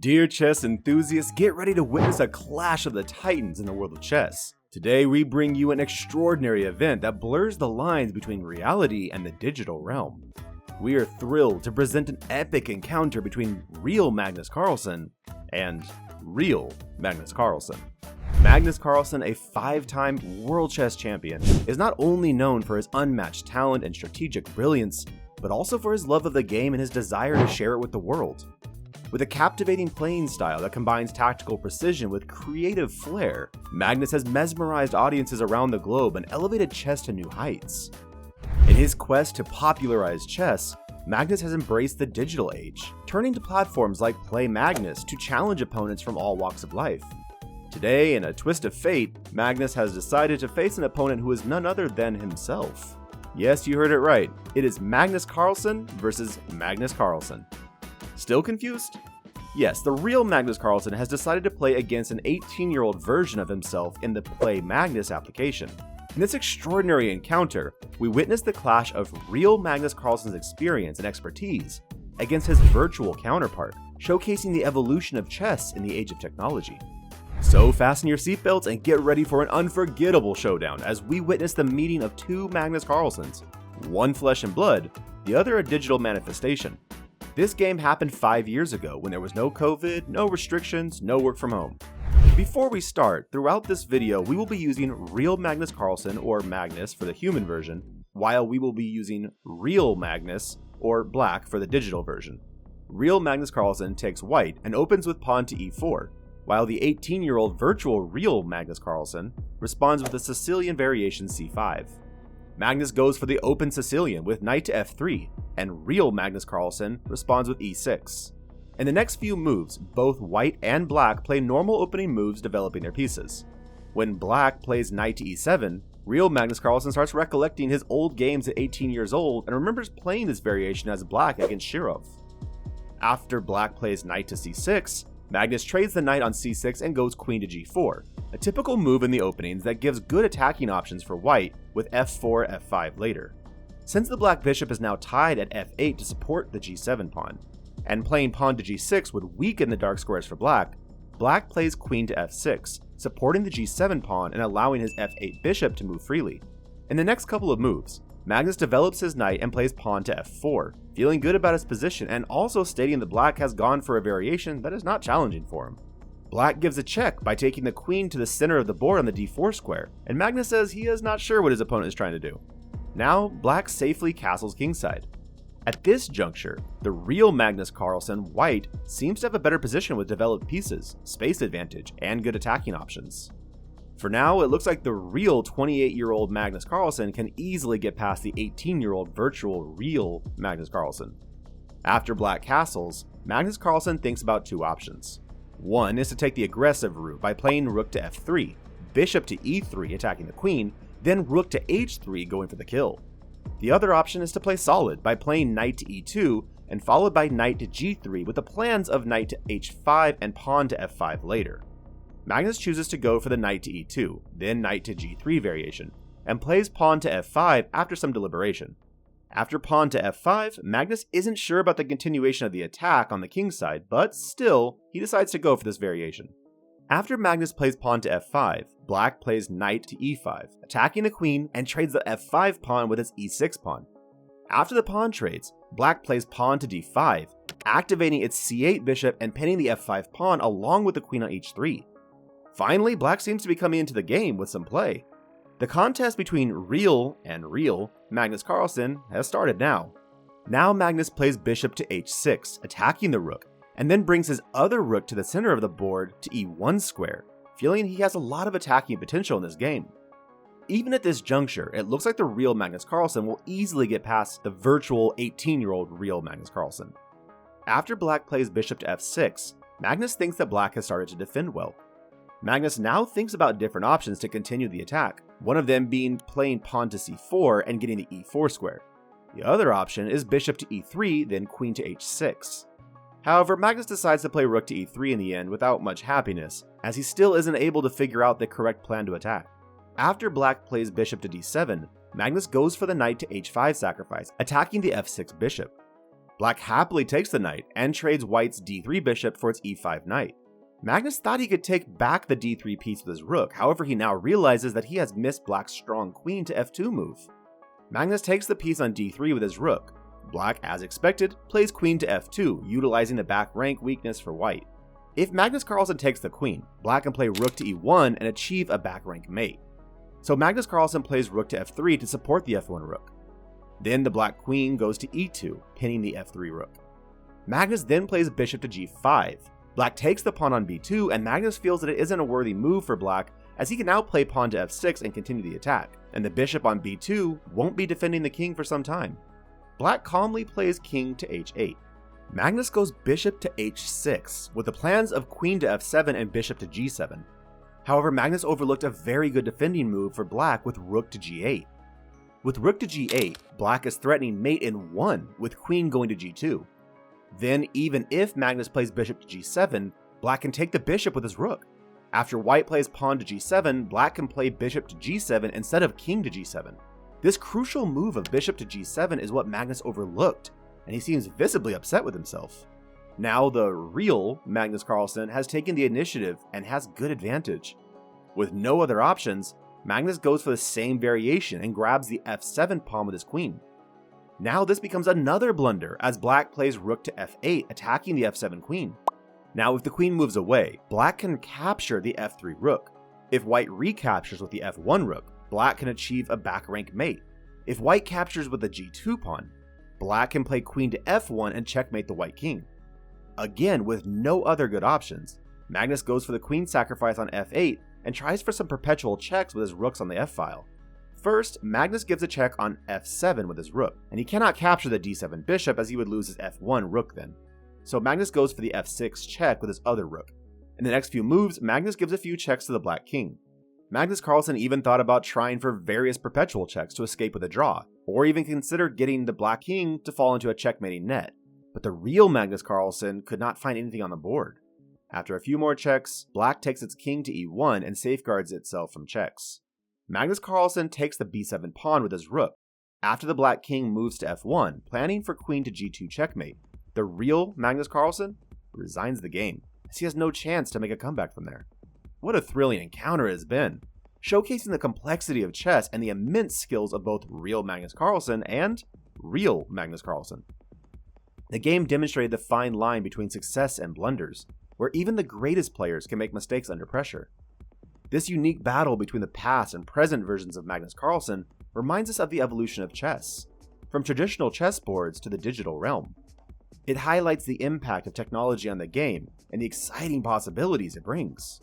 Dear chess enthusiasts, get ready to witness a clash of the titans in the world of chess. Today we bring you an extraordinary event that blurs the lines between reality and the digital realm. We are thrilled to present an epic encounter between real Magnus Carlsen and real Magnus Carlsen. Magnus Carlsen, a 5-time world chess champion, is not only known for his unmatched talent and strategic brilliance, but also for his love of the game and his desire to share it with the world. With a captivating playing style that combines tactical precision with creative flair, Magnus has mesmerized audiences around the globe and elevated chess to new heights. In his quest to popularize chess, Magnus has embraced the digital age, turning to platforms like Play Magnus to challenge opponents from all walks of life. Today, in a twist of fate, Magnus has decided to face an opponent who is none other than himself. Yes, you heard it right. It is Magnus Carlsen versus Magnus Carlsen. Still confused? Yes, the real Magnus Carlsen has decided to play against an 18-year-old version of himself in the Play Magnus application. In this extraordinary encounter, we witness the clash of real Magnus Carlsen's experience and expertise against his virtual counterpart, showcasing the evolution of chess in the age of technology. So fasten your seatbelts and get ready for an unforgettable showdown as we witness the meeting of two Magnus Carlsens, one flesh and blood, the other a digital manifestation. This game happened 5 years ago when there was no COVID, no restrictions, no work from home. Before we start, throughout this video we will be using real Magnus Carlsen, or Magnus for the human version, while we will be using real Magnus, or Black for the digital version. Real Magnus Carlsen takes white and opens with pawn to e4, while the 18-year-old virtual real Magnus Carlsen responds with the Sicilian variation c5. Magnus goes for the open Sicilian with knight to f3, and real Magnus Carlsen responds with e6. In the next few moves, both white and black play normal opening moves developing their pieces. When black plays knight to e7, real Magnus Carlsen starts recollecting his old games at 18 years old and remembers playing this variation as black against Shirov. After black plays knight to c6, Magnus trades the knight on c6 and goes queen to g4, a typical move in the openings that gives good attacking options for white with f4, f5 later. Since the black bishop is now tied at f8 to support the g7 pawn, and playing pawn to g6 would weaken the dark squares for black, black plays queen to f6, supporting the g7 pawn and allowing his f8 bishop to move freely. In the next couple of moves, Magnus develops his knight and plays pawn to f4, feeling good about his position and also stating that black has gone for a variation that is not challenging for him. Black gives a check by taking the queen to the center of the board on the d4 square, and Magnus says he is not sure what his opponent is trying to do. Now, black safely castles kingside. At this juncture, the real Magnus Carlsen, white, seems to have a better position with developed pieces, space advantage, and good attacking options. For now, it looks like the real 28-year-old Magnus Carlsen can easily get past the 18-year-old virtual real Magnus Carlsen. After black castles, Magnus Carlsen thinks about two options. One is to take the aggressive route by playing rook to f3, bishop to e3 attacking the queen, then rook to h3 going for the kill. The other option is to play solid by playing knight to e2 and followed by knight to g3 with the plans of knight to h5 and pawn to f5 later. Magnus chooses to go for the knight to e2, then knight to g3 variation, and plays pawn to f5 after some deliberation. After pawn to f5, Magnus isn't sure about the continuation of the attack on the king's side, but still, he decides to go for this variation. After Magnus plays pawn to f5, black plays knight to e5, attacking the queen and trades the f5 pawn with its e6 pawn. After the pawn trades, black plays pawn to d5, activating its c8 bishop and pinning the f5 pawn along with the queen on h3. Finally, black seems to be coming into the game with some play. The contest between real and real Magnus Carlsen has started now. Now Magnus plays bishop to h6, attacking the rook, and then brings his other rook to the center of the board to e1 square, feeling he has a lot of attacking potential in this game. Even at this juncture, it looks like the real Magnus Carlsen will easily get past the virtual 18-year-old real Magnus Carlsen. After black plays bishop to f6, Magnus thinks that black has started to defend well. Magnus now thinks about different options to continue the attack, one of them being playing pawn to c4 and getting the e4 square. The other option is bishop to e3, then queen to h6. However, Magnus decides to play rook to e3 in the end without much happiness, as he still isn't able to figure out the correct plan to attack. After black plays bishop to d7, Magnus goes for the knight to h5 sacrifice, attacking the f6 bishop. Black happily takes the knight and trades white's d3 bishop for its e5 knight. Magnus thought he could take back the d3 piece with his rook, however he now realizes that he has missed black's strong queen to f2 move. Magnus takes the piece on d3 with his rook. Black, as expected, plays queen to f2, utilizing the back rank weakness for white. If Magnus Carlsen takes the queen, black can play rook to e1 and achieve a back rank mate. So Magnus Carlsen plays rook to f3 to support the f1 rook. Then the black queen goes to e2, pinning the f3 rook. Magnus then plays bishop to g5. Black takes the pawn on b2, and Magnus feels that it isn't a worthy move for black, as he can now play pawn to f6 and continue the attack, and the bishop on b2 won't be defending the king for some time. Black calmly plays king to h8. Magnus goes bishop to h6, with the plans of queen to f7 and bishop to g7. However, Magnus overlooked a very good defending move for black with rook to g8. With rook to g8, black is threatening mate in 1, with queen going to g2. Then, even if Magnus plays bishop to g7, black can take the bishop with his rook. After white plays pawn to g7, black can play bishop to g7 instead of king to g7. This crucial move of bishop to g7 is what Magnus overlooked, and he seems visibly upset with himself. Now the real Magnus Carlsen has taken the initiative and has good advantage. With no other options, Magnus goes for the same variation and grabs the f7 pawn with his queen. Now this becomes another blunder as black plays rook to f8, attacking the f7 queen. Now if the queen moves away, black can capture the f3 rook. If white recaptures with the f1 rook, black can achieve a back rank mate. If white captures with the g2 pawn, black can play queen to f1 and checkmate the white king. Again, with no other good options, Magnus goes for the queen sacrifice on f8 and tries for some perpetual checks with his rooks on the f-file. First, Magnus gives a check on f7 with his rook, and he cannot capture the d7 bishop as he would lose his f1 rook then. So Magnus goes for the f6 check with his other rook. In the next few moves, Magnus gives a few checks to the black king. Magnus Carlsen even thought about trying for various perpetual checks to escape with a draw, or even considered getting the black king to fall into a checkmating net. But the real Magnus Carlsen could not find anything on the board. After a few more checks, black takes its king to e1 and safeguards itself from checks. Magnus Carlsen takes the b7 pawn with his rook. After the black king moves to f1, planning for queen to g2 checkmate, the real Magnus Carlsen resigns the game, as he has no chance to make a comeback from there. What a thrilling encounter it has been, showcasing the complexity of chess and the immense skills of both real Magnus Carlsen and real Magnus Carlsen. The game demonstrated the fine line between success and blunders, where even the greatest players can make mistakes under pressure. This unique battle between the past and present versions of Magnus Carlsen reminds us of the evolution of chess, from traditional chessboards to the digital realm. It highlights the impact of technology on the game and the exciting possibilities it brings.